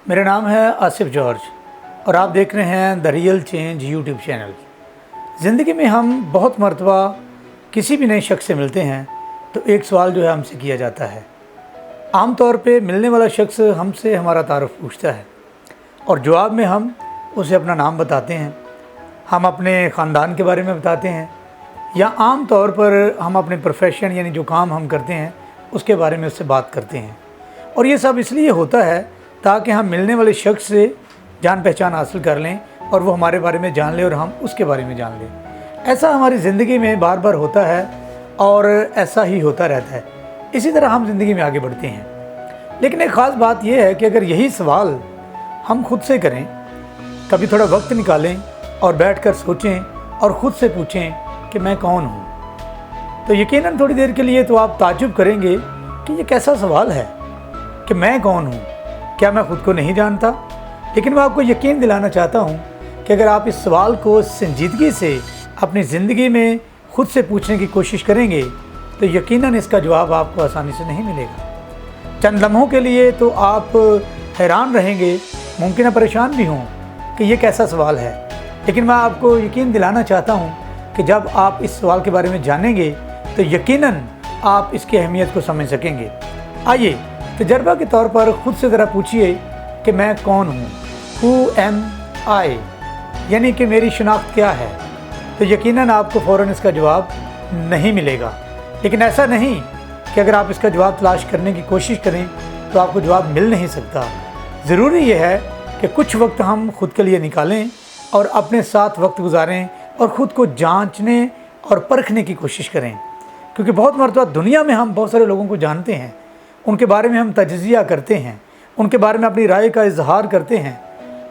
मेरा नाम है आसिफ जॉर्ज और आप देख रहे हैं the real change YouTube channel. ज़िंदगी में हम बहुत मरतबा किसी भी नए शख्स से मिलते हैं तो एक सवाल जो है हमसे किया जाता है। आम तौर पे मिलने वाला शख्स हमसे हमारा तारुफ पूछता है और जवाब में हम उसे अपना नाम बताते हैं, हम अपने ख़ानदान के बारे में बताते हैं या आम तौर पर हम अपने प्रोफेशन यानी जो काम हम करते हैं उसके बारे में उससे बात करते हैं। और ये सब इसलिए होता है ताकि हम मिलने वाले शख्स से जान पहचान हासिल कर लें और वो हमारे बारे में जान ले और हम उसके बारे में जान लें। ऐसा हमारी ज़िंदगी में बार बार होता है और ऐसा ही होता रहता है। इसी तरह हम ज़िंदगी में आगे बढ़ते हैं। लेकिन एक ख़ास बात यह है कि अगर यही सवाल हम खुद से करें, कभी थोड़ा वक्त निकालें और बैठकर सोचें और ख़ुद से पूछें कि मैं कौन हूँ, तो यकीनन थोड़ी देर के लिए तो आप ताज्जुब करेंगे कि ये कैसा सवाल है कि मैं कौन हूँ। क्या मैं ख़ुद को नहीं जानता? लेकिन मैं आपको यकीन दिलाना चाहता हूँ कि अगर आप इस सवाल को संजीदगी से अपनी ज़िंदगी में ख़ुद से पूछने की कोशिश करेंगे तो यकीनन इसका जवाब आपको आसानी से नहीं मिलेगा। चंद लम्हों के लिए तो आप हैरान रहेंगे, मुमकिन परेशान भी हों कि ये कैसा सवाल है। लेकिन मैं आपको यकीन दिलाना चाहता हूँ कि जब आप इस सवाल के बारे में जानेंगे तो यकीनन आप इसकी अहमियत को समझ सकेंगे। आइए तजर्बा के तौर पर ख़ुद से ज़रा पूछिए कि मैं कौन हूँ, Who am I, यानी कि मेरी शनाख्त क्या है, तो यकीनन आपको फ़ौरन इसका जवाब नहीं मिलेगा। लेकिन ऐसा नहीं कि अगर आप इसका जवाब तलाश करने की कोशिश करें तो आपको जवाब मिल नहीं सकता। ज़रूरी यह है कि कुछ वक्त हम खुद के लिए निकालें और अपने साथ वक्त गुजारें और ख़ुद को जांचने और परखने की कोशिश करें। क्योंकि बहुत मरतबा दुनिया में हम बहुत सारे लोगों को जानते हैं, उनके बारे में हम तजज़िया करते हैं, उनके बारे में अपनी राय का इजहार करते हैं,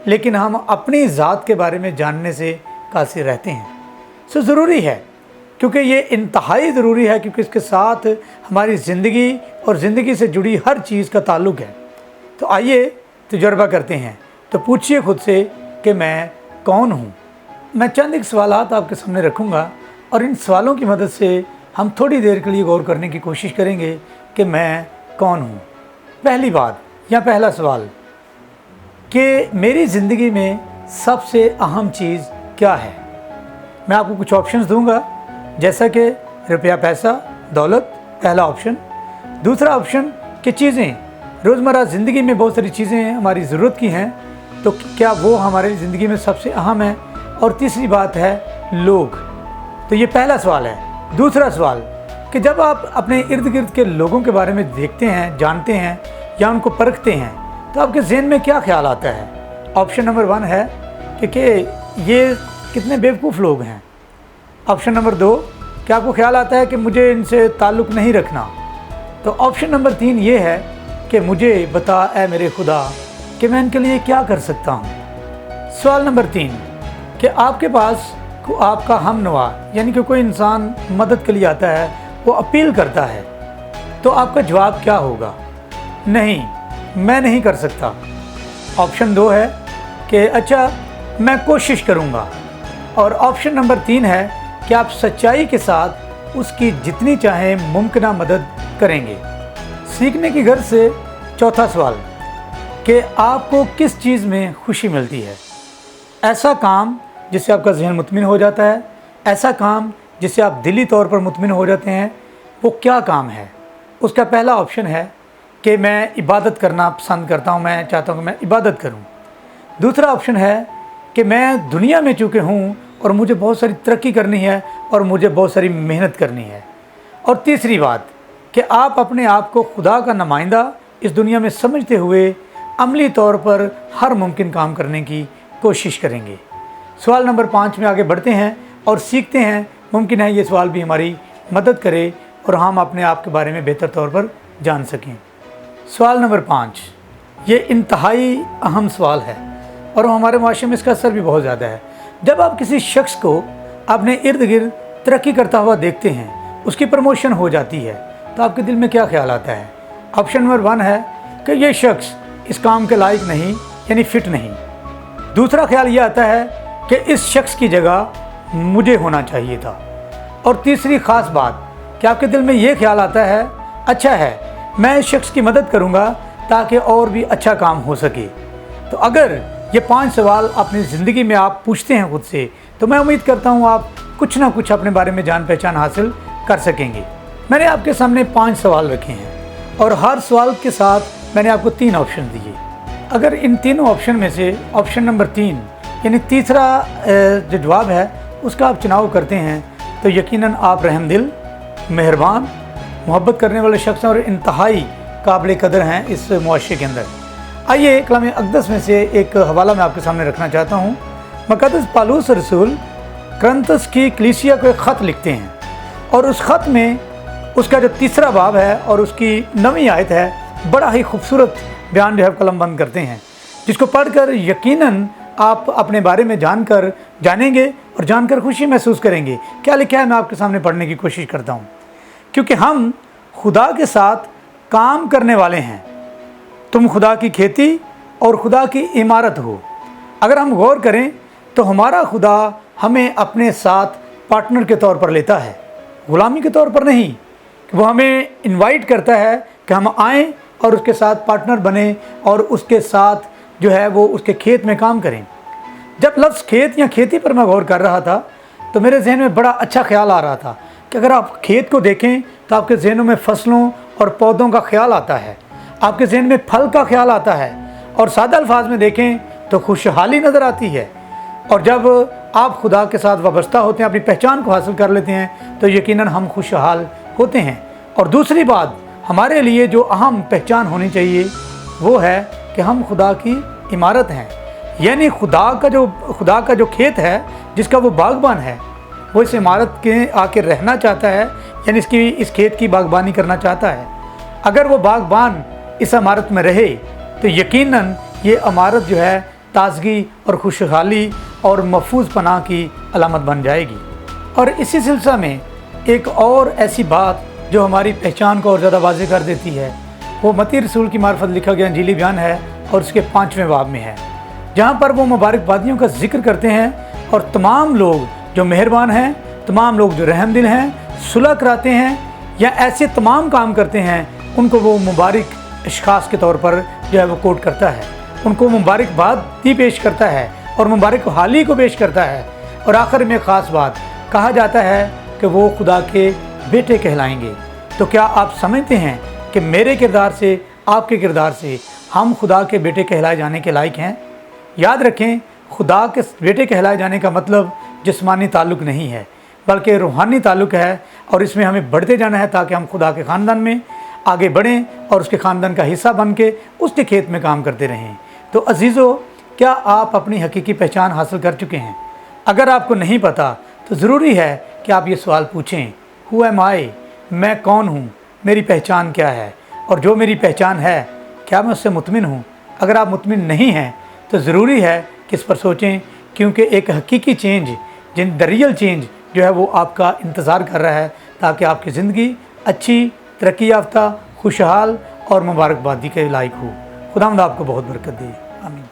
लेकिन हम अपनी ज़ात के बारे में जानने से कासिर रहते हैं। सो ज़रूरी है, क्योंकि ये इंतहाई ज़रूरी है, क्योंकि इसके साथ हमारी ज़िंदगी और ज़िंदगी से जुड़ी हर चीज़ का ताल्लुक़ है। तो आइए तजर्बा करते हैं। तो पूछिए खुद से कि मैं कौन हूँ। मैं चंद एक सवालात आपके सामने रखूँगा और इन सवालों की मदद से हम थोड़ी देर के लिए गौर करने की कोशिश करेंगे कि मैं कौन हूँ। पहली बात या पहला सवाल कि मेरी ज़िंदगी में सबसे अहम चीज़ क्या है। मैं आपको कुछ ऑप्शंस दूंगा, जैसा कि रुपया, पैसा, दौलत, पहला ऑप्शन। दूसरा ऑप्शन कि चीज़ें, रोज़मर्रा ज़िंदगी में बहुत सारी चीज़ें हमारी ज़रूरत की हैं, तो क्या वो हमारी ज़िंदगी में सबसे अहम है। और तीसरी बात है लोग। तो ये पहला सवाल है। दूसरा सवाल कि जब आप अपने इर्द गिर्द के लोगों के बारे में देखते हैं, जानते हैं या उनको परखते हैं तो आपके ज़हन में क्या ख्याल आता है। ऑप्शन नंबर 1 है कि ये कितने बेवकूफ़ लोग हैं। ऑप्शन नंबर 2 कि आपको ख्याल आता है कि मुझे इनसे ताल्लुक़ नहीं रखना। तो ऑप्शन नंबर 3 ये है कि मुझे बता ऐ मेरे खुदा कि मैं इनके लिए क्या कर सकता हूँ। सवाल नंबर 3 कि आपके पास आपका हमनवा यानी कि कोई इंसान मदद के लिए आता है, वो अपील करता है, तो आपका जवाब क्या होगा। नहीं, मैं नहीं कर सकता। ऑप्शन 2 है कि अच्छा मैं कोशिश करूँगा। और ऑप्शन नंबर 3 है कि आप सच्चाई के साथ उसकी जितनी चाहें मुमकिन मदद करेंगे। सीखने की गर्ज से चौथा सवाल कि आपको किस चीज़ में खुशी मिलती है। ऐसा काम जिससे आपका ज़हन मुतमिन हो जाता है, ऐसा काम जिससे आप दिली तौर पर मुतमिन हो जाते हैं, वो क्या काम है। उसका पहला ऑप्शन है कि मैं इबादत करना पसंद करता हूँ, मैं चाहता हूँ कि मैं इबादत करूँ। दूसरा ऑप्शन है कि मैं दुनिया में चूँकि हूँ और मुझे बहुत सारी तरक्की करनी है और मुझे बहुत सारी मेहनत करनी है। और तीसरी बात कि आप अपने आप को खुदा का नुमाइंदा इस दुनिया में समझते हुए अमली तौर पर हर मुमकिन काम करने की कोशिश करेंगे। सवाल नंबर 5 में आगे बढ़ते हैं और सीखते हैं। मुमकिन है ये सवाल भी हमारी मदद करे और हम अपने आप के बारे में बेहतर तौर पर जान सकें। सवाल नंबर 5 ये इंतहाई अहम सवाल है और हमारे माशरे में इसका असर भी बहुत ज़्यादा है। जब आप किसी शख्स को अपने इर्द गिर्द तरक्की करता हुआ देखते हैं, उसकी प्रमोशन हो जाती है, तो आपके दिल में क्या ख्याल आता है। ऑप्शन नंबर 1 है कि ये शख्स इस काम के लायक नहीं, यानी फ़िट नहीं। दूसरा ख्याल ये आता है कि इस शख्स की जगह मुझे होना चाहिए था। और तीसरी ख़ास बात कि आपके दिल में ये ख्याल आता है, अच्छा है मैं इस शख्स की मदद करूँगा ताकि और भी अच्छा काम हो सके। तो अगर ये 5 सवाल अपनी ज़िंदगी में आप पूछते हैं खुद से, तो मैं उम्मीद करता हूँ आप कुछ ना कुछ अपने बारे में जान पहचान हासिल कर सकेंगे। मैंने आपके सामने 5 सवाल रखे हैं और हर सवाल के साथ मैंने आपको 3 ऑप्शन दिए। अगर इन तीनों ऑप्शन में से ऑप्शन नंबर 3 यानी तीसरा जो जवाब है उसका आप चुनाव करते हैं, तो यकीनन आप रहमदिल, मेहरबान, मोहब्बत करने वाले शख्स हैं और इंतहाई काबिल कदर हैं इस मुआशरे के अंदर। आइए कलाम अक़दस में से एक हवाला मैं आपके सामने रखना चाहता हूँ। मुक़द्दस पौलुस रसूल करंतस की कलीसिया को एक ख़त लिखते हैं और उस ख़त में उसका जो तीसरा बाब है और उसकी 9वीं आयत है, बड़ा ही खूबसूरत बयान जो है कलम बंद करते हैं, जिसको पढ़कर यकीनन आप अपने बारे में जानेंगे और जानकर खुशी महसूस करेंगे। क्या लिखा है मैं आपके सामने पढ़ने की कोशिश करता हूँ। क्योंकि हम खुदा के साथ काम करने वाले हैं, तुम खुदा की खेती और खुदा की इमारत हो। अगर हम गौर करें तो हमारा खुदा हमें अपने साथ पार्टनर के तौर पर लेता है, ग़ुलामी के तौर पर नहीं। वो हमें इनवाइट करता है कि हम आएँ और उसके साथ पार्टनर बने और उसके साथ जो है वो उसके खेत में काम करें। जब लफ्ज़ खेत या खेती पर मैं गौर कर रहा था तो मेरे जहन में बड़ा अच्छा ख्याल आ रहा था कि अगर आप खेत को देखें तो आपके जहनों में फसलों और पौधों का ख्याल आता है, आपके जहन में फल का ख्याल आता है, और सादा अल्फाज में देखें तो खुशहाली नज़र आती है। और जब आप खुदा के साथ वाबस्ता होते हैं, अपनी पहचान को हासिल कर लेते हैं, तो यकीनन हम खुशहाल होते हैं। और दूसरी बात हमारे लिए जो अहम पहचान होनी चाहिए वो है कि हम खुदा की इमारत हैं, यानी खुदा का जो खेत है, जिसका वो बागबान है, वो इस इमारत के आके रहना चाहता है, यानी इस खेत की बागबानी करना चाहता है। अगर वो बागबान इस इमारत में रहे तो यकीनन ये इमारत जो है ताजगी और खुशहाली और महफूज पनाह की अलामत बन जाएगी। और इसी सिलसिले में एक और ऐसी बात जो हमारी पहचान को और ज़्यादा वाज़ेह कर देती है, वो मती रसूल की मार्फत लिखा गया इंजीली बयान है और उसके 5वें बाब में है, जहाँ पर वो मुबारकबादियों का जिक्र करते हैं और तमाम लोग जो मेहरबान हैं, तमाम लोग जो रहमदिल हैं, सुलह कराते हैं या ऐसे तमाम काम करते हैं, उनको वो मुबारक अशख़ास के तौर पर जो है वो कोट करता है, उनको मुबारकबाद भी पेश करता है और मुबारक हाली को पेश करता है। और आखिर में ख़ास बात कहा जाता है कि वो खुदा के बेटे कहलाएंगे। तो क्या आप समझते हैं कि मेरे किरदार से, आपके किरदार से हम खुदा के बेटे कहलाए जाने के लायक हैं? याद रखें, खुदा के बेटे कहलाए जाने का मतलब जिस्मानी ताल्लुक़ नहीं है, बल्कि रूहानी ताल्लुक़ है, और इसमें हमें बढ़ते जाना है ताकि हम खुदा के ख़ानदान में आगे बढ़ें और उसके ख़ानदान का हिस्सा बन के उसके खेत में काम करते रहें। तो अजीज़ों, क्या आप अपनी हकीकी पहचान हासिल कर चुके हैं? अगर आपको नहीं पता तो ज़रूरी है कि आप ये सवाल पूछें, हु एम आई, मैं कौन हूँ, मेरी पहचान क्या है, और जो मेरी पहचान है क्या मैं उससे मुतमिन हूँ? अगर आप मुतमिन नहीं हैं तो ज़रूरी है कि इस पर सोचें, क्योंकि एक हकीकी चेंज, द रियल चेंज जो है वो आपका इंतज़ार कर रहा है, ताकि आपकी ज़िंदगी अच्छी, तरक्की याफ्ता, खुशहाल और मुबारकबादी के लायक हो। खुदावंद आपको बहुत बरकत दे। आमीन।